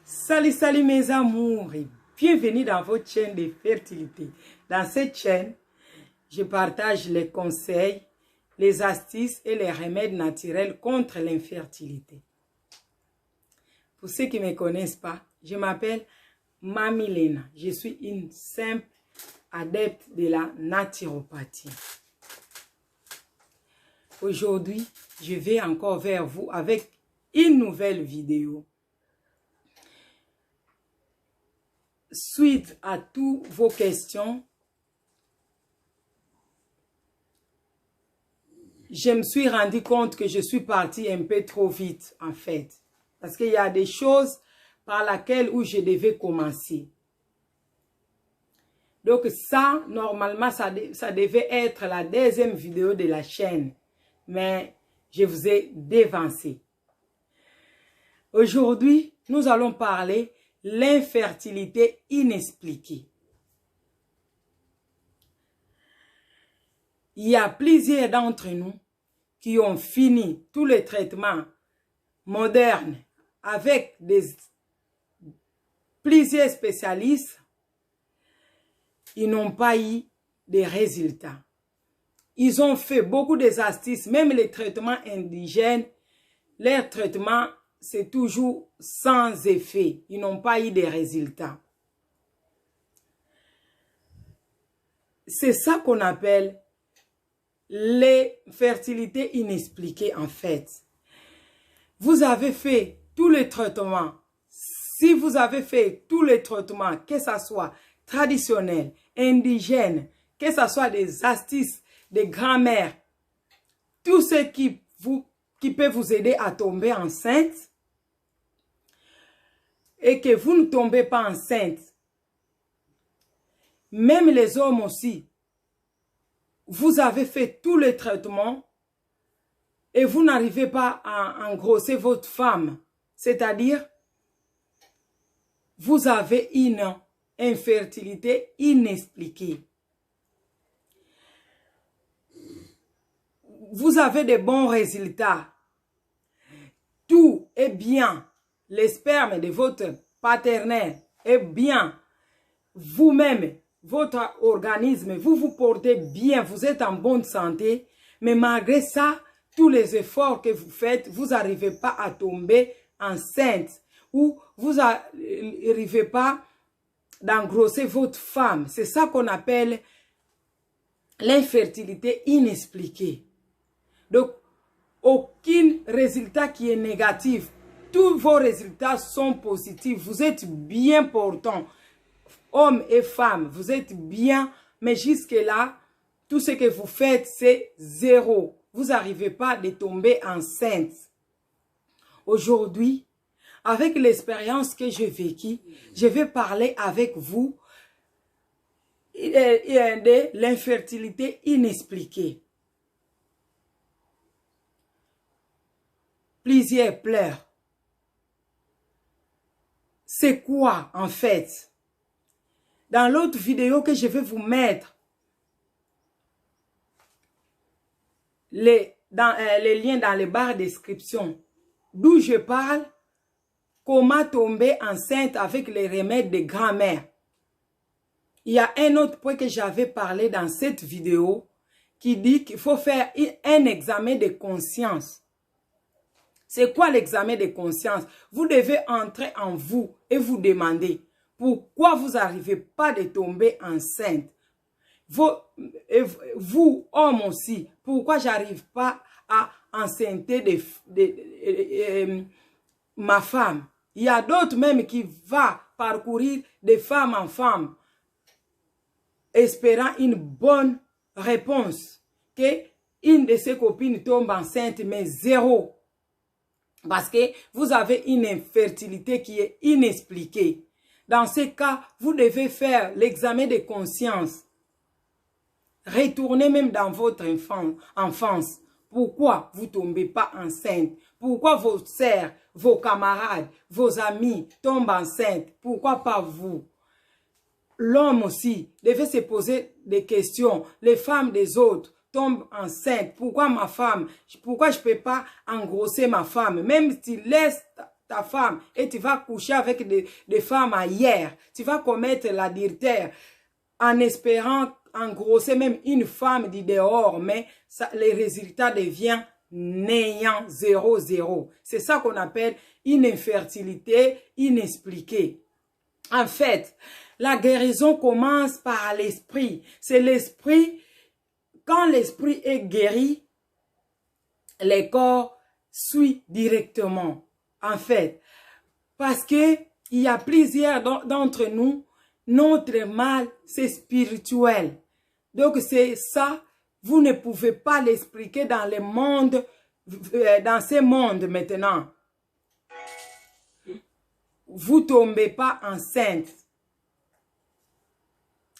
Salut, salut mes amours et bienvenue dans votre chaîne de fertilité. Dans cette chaîne, je partage les conseils, les astuces et les remèdes naturels contre l'infertilité. Pour ceux qui ne me connaissent pas, je m'appelle Mami Lena. Je suis une simple adepte de la naturopathie. Aujourd'hui, je vais encore vers vous avec une nouvelle vidéo. Suite à toutes vos questions, je me suis rendu compte que je suis partie un peu trop vite, en fait. Parce qu'il y a des choses par lesquelles je devais commencer. Donc ça, normalement, ça devait être la deuxième vidéo de la chaîne. Mais je vous ai dévancé. Aujourd'hui, nous allons parler l'infertilité inexpliquée. Il y a plusieurs d'entre nous qui ont fini tous les traitements modernes avec plusieurs spécialistes. Ils n'ont pas eu de résultats. Ils ont fait beaucoup d'astuces, même les traitements indigènes, leurs traitements, c'est toujours sans effet. Ils n'ont pas eu de résultats. C'est ça qu'on appelle l'infertilité inexpliquée, en fait. Vous avez fait tous les traitements. Si vous avez fait tous les traitements, que ce soit traditionnel, indigène, que ce soit des astuces, des grand-mères, tout ce qui peut vous aider à tomber enceinte, et que vous ne tombez pas enceinte, même les hommes aussi, vous avez fait tous les traitements et vous n'arrivez pas à engrosser votre femme, c'est-à-dire vous avez une infertilité inexpliquée. Vous avez de bons résultats. Tout est bien. Les spermes de votre partenaire est bien. Vous-même, votre organisme, vous vous portez bien, vous êtes en bonne santé. Mais malgré ça, tous les efforts que vous faites, vous n'arrivez pas à tomber enceinte. Ou vous n'arrivez pas d'engrosser votre femme. C'est ça qu'on appelle l'infertilité inexpliquée. Donc, aucun résultat qui est négatif. Tous vos résultats sont positifs. Vous êtes bien portants. Hommes et femmes, vous êtes bien. Mais jusque-là, tout ce que vous faites, c'est zéro. Vous n'arrivez pas à tomber enceinte. Aujourd'hui, avec l'expérience que j'ai vécue, je vais parler avec vous de l'infertilité inexpliquée. Plusieurs pleurent. C'est quoi en fait? Dans l'autre vidéo que je vais vous mettre, les liens dans les barres de description, d'où je parle, comment tomber enceinte avec les remèdes de grand-mère. Il y a un autre point que j'avais parlé dans cette vidéo qui dit qu'il faut faire un examen de conscience. C'est quoi l'examen de conscience? Vous devez entrer en vous et vous demander pourquoi vous n'arrivez pas de tomber enceinte. Vous, hommes aussi, pourquoi j'arrive pas à enceinter ma femme? Il y a d'autres même qui vont parcourir de femme en femme, espérant une bonne réponse. Que une de ses copines tombe enceinte, mais zéro. Parce que vous avez une infertilité qui est inexpliquée. Dans ce cas, vous devez faire l'examen de conscience. Retournez même dans votre enfance. Pourquoi vous ne tombez pas enceinte? Pourquoi vos sœurs, vos camarades, vos amis tombent enceintes? Pourquoi pas vous? L'homme aussi devait se poser des questions. Les femmes des autres tombent enceintes. Pourquoi ma femme? Pourquoi je ne peux pas engrosser ma femme? Même s'il laisse ta femme et tu vas coucher avec des femmes ailleurs. Tu vas commettre l'adultère en espérant engrosser même une femme du dehors, mais ça, les résultats deviennent néant, 0. C'est ça qu'on appelle une infertilité inexpliquée. En fait, la guérison commence par l'esprit. C'est l'esprit, quand l'esprit est guéri, le corps suit directement. En fait, parce que il y a plusieurs d'entre nous, notre mal, c'est spirituel. Donc, c'est ça, vous ne pouvez pas l'expliquer dans le monde, dans ce monde maintenant. Vous ne tombez pas enceinte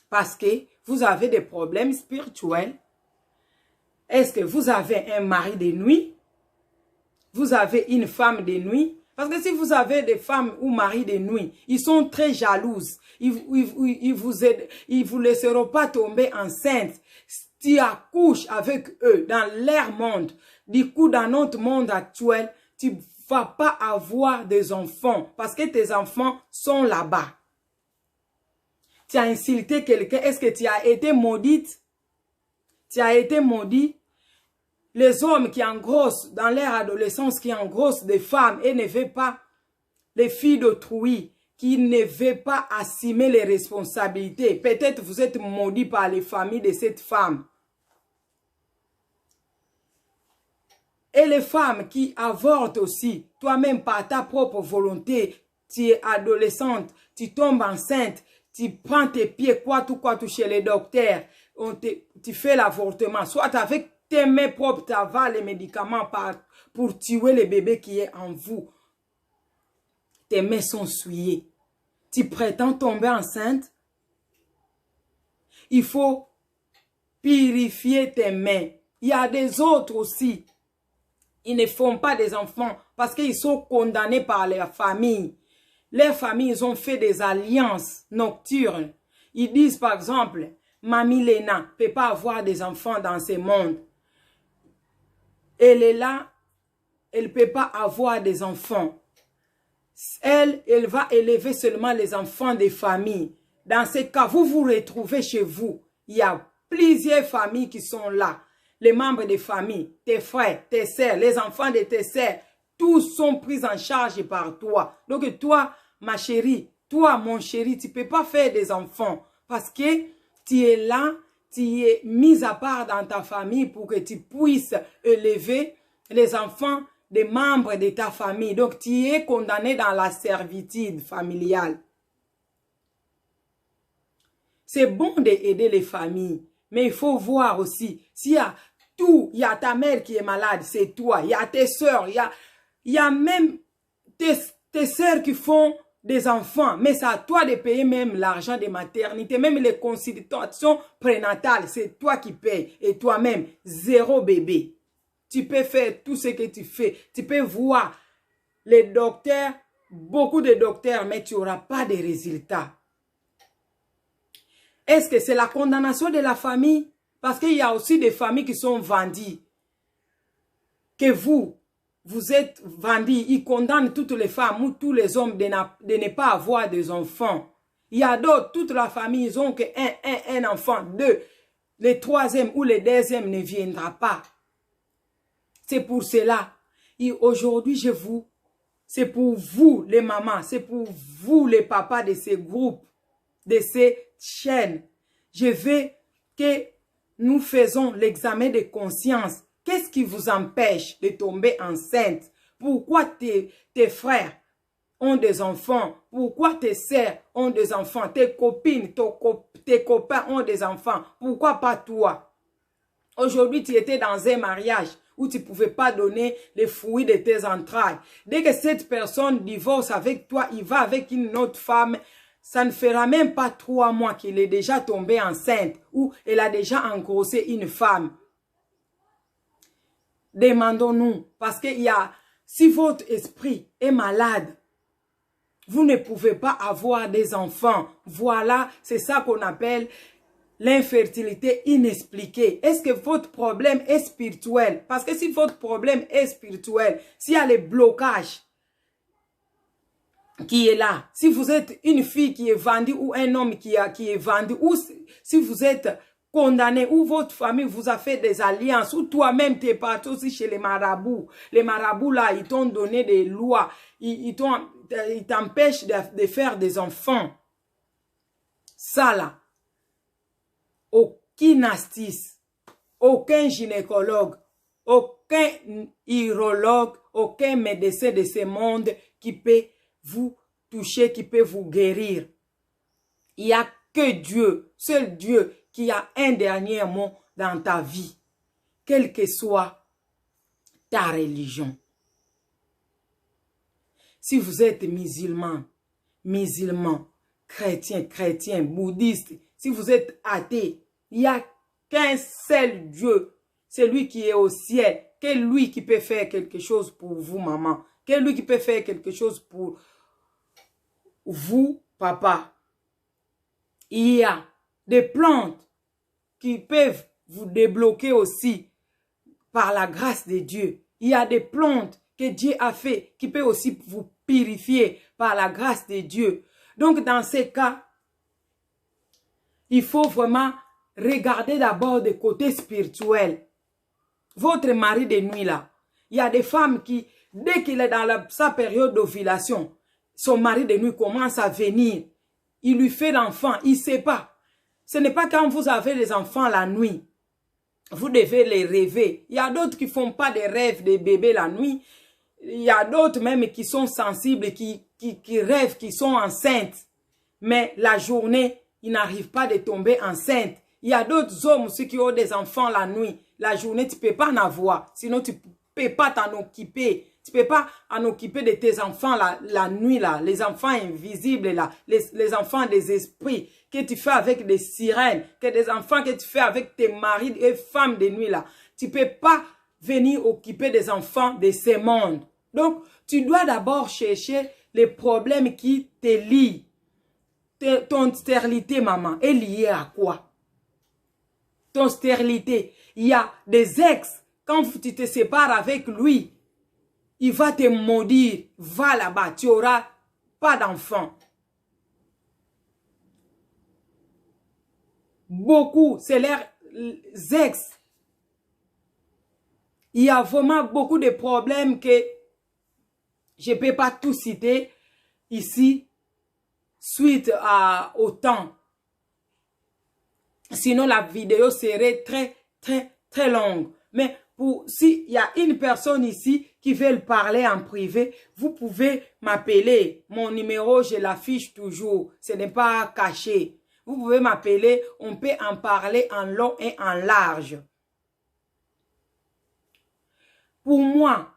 parce que vous avez des problèmes spirituels. Est-ce que vous avez un mari de nuit? Vous avez une femme de nuit? Parce que si vous avez des femmes ou maris de nuit, ils sont très jalouses. Ils vous laisseront pas tomber enceinte. Tu accouches avec eux dans leur monde. Du coup, dans notre monde actuel, tu vas pas avoir des enfants parce que tes enfants sont là-bas. Tu as insulté quelqu'un. Est-ce que tu as été maudite? Tu as été maudit. Les hommes qui engrossent dans leur adolescence, qui engrossent des femmes et ne veulent pas les filles d'autrui, qui ne veulent pas assumer les responsabilités. Peut-être vous êtes maudit par les familles de cette femme. Et les femmes qui avortent aussi, toi-même par ta propre volonté, tu es adolescente, tu tombes enceinte, tu prends tes pieds, quoi tout chez les docteurs, tu fais l'avortement, soit avec tes mains propres, tu avales les médicaments pour tuer le bébé qui est en vous. Tes mains sont souillées. Tu prétends tomber enceinte. Il faut purifier tes mains. Il y a des autres aussi. Ils ne font pas des enfants parce qu'ils sont condamnés par leur famille. Leurs familles, ils ont fait des alliances nocturnes. Ils disent par exemple, Mamie Léna ne peut pas avoir des enfants dans ce monde. Elle est là, elle ne peut pas avoir des enfants. Elle va élever seulement les enfants des familles. Dans ce cas, vous vous retrouvez chez vous. Il y a plusieurs familles qui sont là. Les membres des familles, tes frères, tes sœurs, les enfants de tes sœurs, tous sont pris en charge par toi. Donc toi, ma chérie, toi, mon chéri, tu ne peux pas faire des enfants parce que tu es là, tu es mis à part dans ta famille pour que tu puisses élever les enfants des membres de ta famille. Donc, tu es condamné dans la servitude familiale. C'est bon d'aider les familles, mais il faut voir aussi, s'il y a tout, il y a ta mère qui est malade, c'est toi, il y a tes soeurs, il y a même tes soeurs qui font des enfants, mais c'est à toi de payer même l'argent de maternité, même les consultations prénatales, c'est toi qui payes, et toi-même, 0 bébé. Tu peux faire tout ce que tu fais. Tu peux voir les docteurs, beaucoup de docteurs, mais tu n'auras pas de résultats. Est-ce que c'est la condamnation de la famille? Parce qu'il y a aussi des familles qui sont vendues. Que vous êtes vendus. Ils condamnent toutes les femmes ou tous les hommes de ne pas avoir des enfants. Il y a d'autres, toute la famille, ils ont qu'un enfant, 2. Le troisième ou le deuxième ne viendra pas. C'est pour cela. Et aujourd'hui, c'est pour vous les mamans, c'est pour vous les papas de ces groupes, de ces chaînes. Je veux que nous faisons l'examen de conscience. Qu'est-ce qui vous empêche de tomber enceinte? Pourquoi tes frères ont des enfants? Pourquoi tes sœurs ont des enfants? Tes copines, tes copains ont des enfants? Pourquoi pas toi? Aujourd'hui, tu étais dans un mariage où tu ne pouvais pas donner les fruits de tes entrailles. Dès que cette personne divorce avec toi, il va avec une autre femme, ça ne fera même pas 3 mois qu'il est déjà tombé enceinte ou elle a déjà engrossé une femme. Demandons-nous, parce qu'il y a, si votre esprit est malade, vous ne pouvez pas avoir des enfants. Voilà, c'est ça qu'on appelle l'infertilité inexpliquée. Est-ce que votre problème est spirituel? Parce que si votre problème est spirituel, s'il y a les blocages, qui est là, si vous êtes une fille qui est vendue ou un homme qui est vendu, ou si vous êtes condamné, ou votre famille vous a fait des alliances, ou toi-même tu es parti aussi chez les marabouts. Les marabouts là, ils t'ont donné des lois, ils t'empêchent de faire des enfants. Ça là, aucune astuce, aucun gynécologue, aucun urologue, aucun médecin de ce monde qui peut vous toucher, qui peut vous guérir. Il n'y a que Dieu, seul Dieu qui a un dernier mot dans ta vie, quelle que soit ta religion. Si vous êtes musulman, chrétien, bouddhiste, si vous êtes athée, il n'y a qu'un seul Dieu, c'est lui qui est au ciel, que lui qui peut faire quelque chose pour vous, maman, que lui qui peut faire quelque chose pour vous, papa. Il y a des plantes qui peuvent vous débloquer aussi par la grâce de Dieu. Il y a des plantes que Dieu a fait qui peuvent aussi vous purifier par la grâce de Dieu. Donc, dans ces cas, il faut vraiment regarder d'abord du côté spirituel. Votre mari de nuit là, il y a des femmes qui, dès qu'il est dans sa période d'ovulation, son mari de nuit commence à venir. Il lui fait l'enfant, il ne sait pas. Ce n'est pas quand vous avez les enfants la nuit. Vous devez les rêver. Il y a d'autres qui ne font pas des rêves de bébés la nuit. Il y a d'autres même qui sont sensibles, qui rêvent, qui sont enceintes. Mais la journée, ils n'arrivent pas de tomber enceinte. Il y a d'autres hommes aussi qui ont des enfants la nuit. La journée, tu ne peux pas en avoir. Sinon, tu ne peux pas t'en occuper. Tu ne peux pas en occuper de tes enfants la nuit, là. Les enfants invisibles, là. Les enfants des esprits que tu fais avec des sirènes. Que des enfants que tu fais avec tes maris et femmes de nuit, là. Tu ne peux pas venir occuper des enfants de ce monde. Donc, tu dois d'abord chercher les problèmes qui te lient. Ton stérilité, maman, est liée à quoi? Ton stérilité. Il y a des ex, quand tu te sépares avec lui, il va te maudire. Va là-bas, tu n'auras pas d'enfant. Beaucoup, c'est leurs ex. Il y a vraiment beaucoup de problèmes que je ne peux pas tout citer ici suite au temps. Sinon, la vidéo serait très longue. Mais s'il y a une personne ici qui veut parler en privé, vous pouvez m'appeler. Mon numéro, je l'affiche toujours. Ce n'est pas caché. Vous pouvez m'appeler. On peut en parler en long et en large. Pour moi,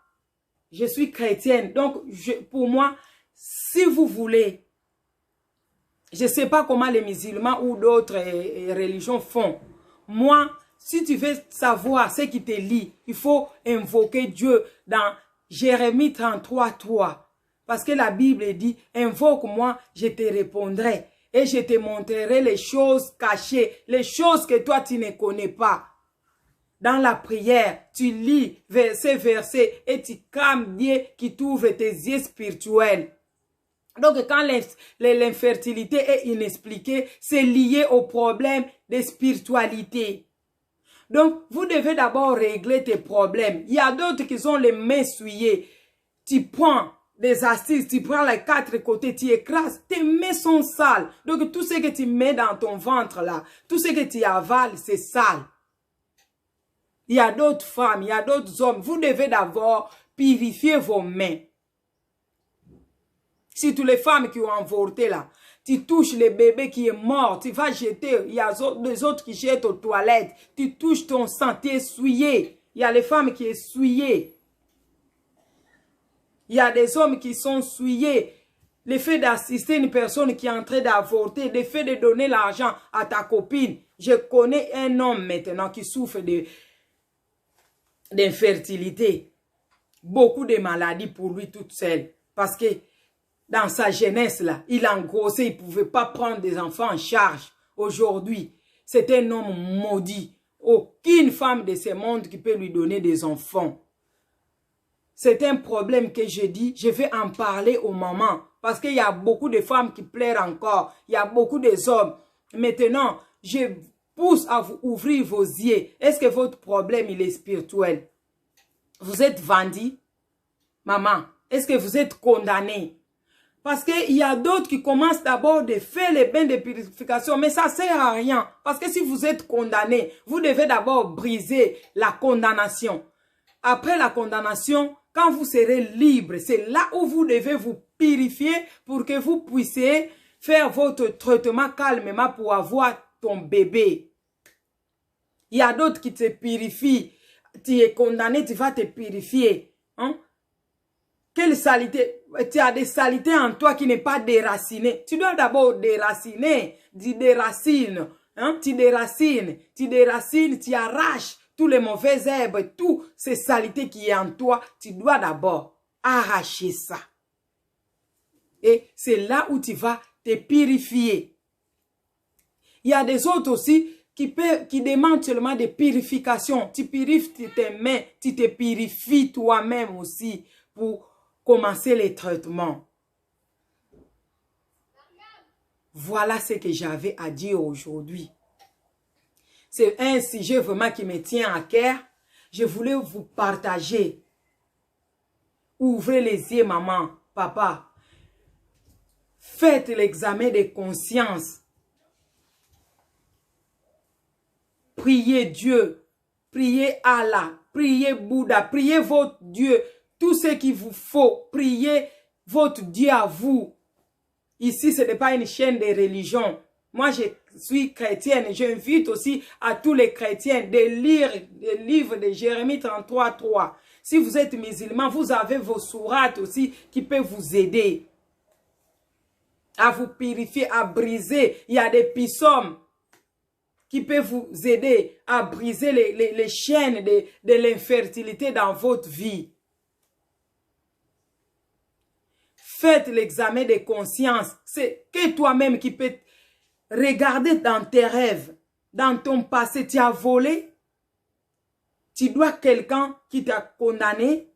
je suis chrétienne. Donc, pour moi, si vous voulez, je ne sais pas comment les musulmans ou d'autres religions font. Moi, si tu veux savoir ce qui te lie, il faut invoquer Dieu dans Jérémie 33:3. Parce que la Bible dit, invoque-moi, je te répondrai. Et je te montrerai les choses cachées, les choses que toi tu ne connais pas. Dans la prière, tu lis verset et tu clames Dieu qui t'ouvre tes yeux spirituels. Donc, quand l'infertilité est inexpliquée, c'est lié au problème de spiritualité. Donc, vous devez d'abord régler tes problèmes. Il y a d'autres qui ont les mains souillées. Tu prends des assises, tu prends les quatre côtés, tu écrases. Tes mains sont sales. Donc, tout ce que tu mets dans ton ventre là, tout ce que tu avales, c'est sale. Il y a d'autres femmes, il y a d'autres hommes. Vous devez d'abord purifier vos mains. Si toutes les femmes qui ont avorté là, tu touches le bébé qui est mort, tu vas jeter, il y a des autres qui jettent aux toilettes, tu touches ton sang, tu es souillé. Il y a les femmes qui sont souillées. Il y a des hommes qui sont souillés. Le fait d'assister une personne qui est en train d'avorter, le fait de donner l'argent à ta copine. Je connais un homme maintenant qui souffre d'infertilité. Beaucoup de maladies pour lui toute seule. Parce que dans sa jeunesse, là, il engrossait, il ne pouvait pas prendre des enfants en charge. Aujourd'hui, c'est un homme maudit. Aucune femme de ce monde qui peut lui donner des enfants. C'est un problème que je dis, je vais en parler aux mamans. Parce qu'il y a beaucoup de femmes qui pleurent encore. Il y a beaucoup d'hommes. Maintenant, je pousse à vous ouvrir vos yeux. Est-ce que votre problème, il est spirituel? Vous êtes vendu, maman. Est-ce que vous êtes condamné? Parce qu'il y a d'autres qui commencent d'abord de faire les bains de purification, mais ça ne sert à rien. Parce que si vous êtes condamné, vous devez d'abord briser la condamnation. Après la condamnation, quand vous serez libre, c'est là où vous devez vous purifier pour que vous puissiez faire votre traitement calmement pour avoir ton bébé. Il y a d'autres qui te purifient. Tu es condamné, tu vas te purifier. Hein? Quelle saleté? Tu as des saletés en toi qui n'est pas déraciné. Tu dois d'abord déraciner. Tu déracines. Hein? Tu déracines, tu arraches tous les mauvaises herbes, toutes ces saletés qui est en toi. Tu dois d'abord arracher ça. Et c'est là où tu vas te purifier. Il y a des autres aussi qui demandent seulement des purifications. Tu purifies tes mains, tu te purifies toi-même aussi pour commencer les traitements. Voilà ce que j'avais à dire aujourd'hui. C'est un sujet vraiment qui me tient à cœur. Je voulais vous partager. Ouvrez les yeux, maman, papa. Faites l'examen de conscience. Priez Dieu. Priez Allah. Priez Bouddha. Priez votre Dieu. Tout ce qu'il vous faut. Priez votre Dieu à vous. Ici, ce n'est pas une chaîne de religion. Moi, je suis chrétienne. J'invite aussi à tous les chrétiens de lire le livre de Jérémie 33:3. Si vous êtes musulman, vous avez vos sourates aussi qui peuvent vous aider à vous purifier, à briser. Il y a des psaumes qui peuvent vous aider à briser les chaînes de l'infertilité dans votre vie. Faites l'examen de conscience. C'est que toi-même qui peux regarder dans tes rêves, dans ton passé. Tu as volé. Tu dois quelqu'un qui t'a condamné.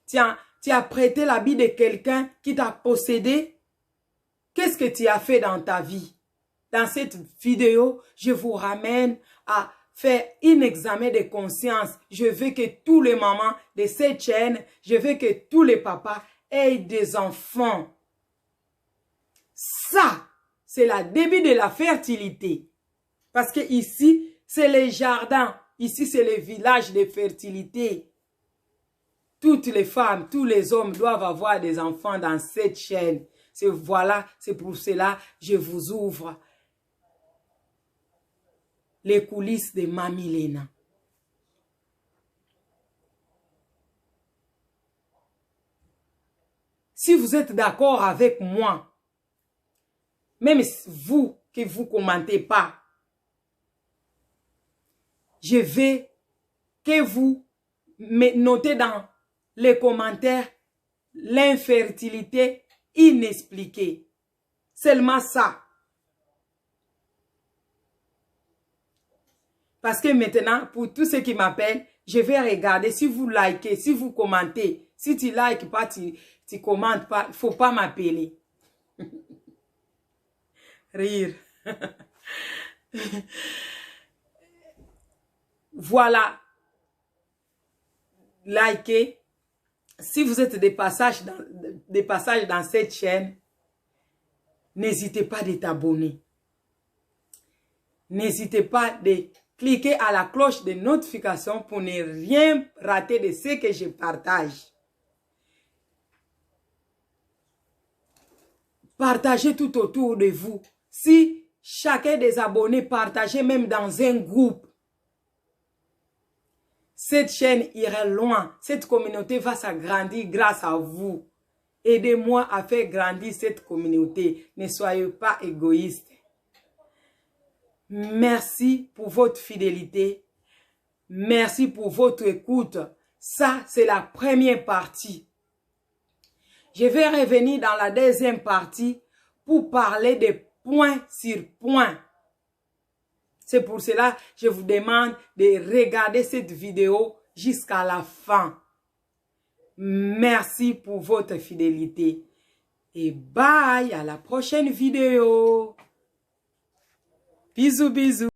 Tu as prêté l'habit de quelqu'un qui t'a possédé. Qu'est-ce que tu as fait dans ta vie? Dans cette vidéo, je vous ramène à faire un examen de conscience. Je veux que tous les mamans de cette chaîne, je veux que tous les papas aient des enfants. Ça, c'est le début de la fertilité. Parce que ici, c'est les jardins. Ici, c'est le village de fertilité. Toutes les femmes, tous les hommes doivent avoir des enfants dans cette chaîne. Voilà, c'est pour cela que je vous ouvre les coulisses de Mamie Lena. Si vous êtes d'accord avec moi, même vous qui ne vous commentez pas, je vais que vous notez dans les commentaires l'infertilité inexpliquée. Seulement ça. Parce que maintenant, pour tous ceux qui m'appellent, je vais regarder si vous likez, si vous commentez. Si tu likes pas, tu commentes pas, il ne faut pas m'appeler. Rire. Voilà. Likez. Si vous êtes des passages dans cette chaîne, n'hésitez pas de t'abonner. N'hésitez pas de cliquer à la cloche de notification pour ne rien rater de ce que je partage. Partagez tout autour de vous. Si chacun des abonnés partageait même dans un groupe, cette chaîne ira loin. Cette communauté va s'agrandir grâce à vous. Aidez-moi à faire grandir cette communauté. Ne soyez pas égoïstes. Merci pour votre fidélité. Merci pour votre écoute. Ça, c'est la première partie. Je vais revenir dans la deuxième partie pour parler de point sur point. C'est pour cela que je vous demande de regarder cette vidéo jusqu'à la fin. Merci pour votre fidélité. Et bye, à la prochaine vidéo. Bisous, bisous.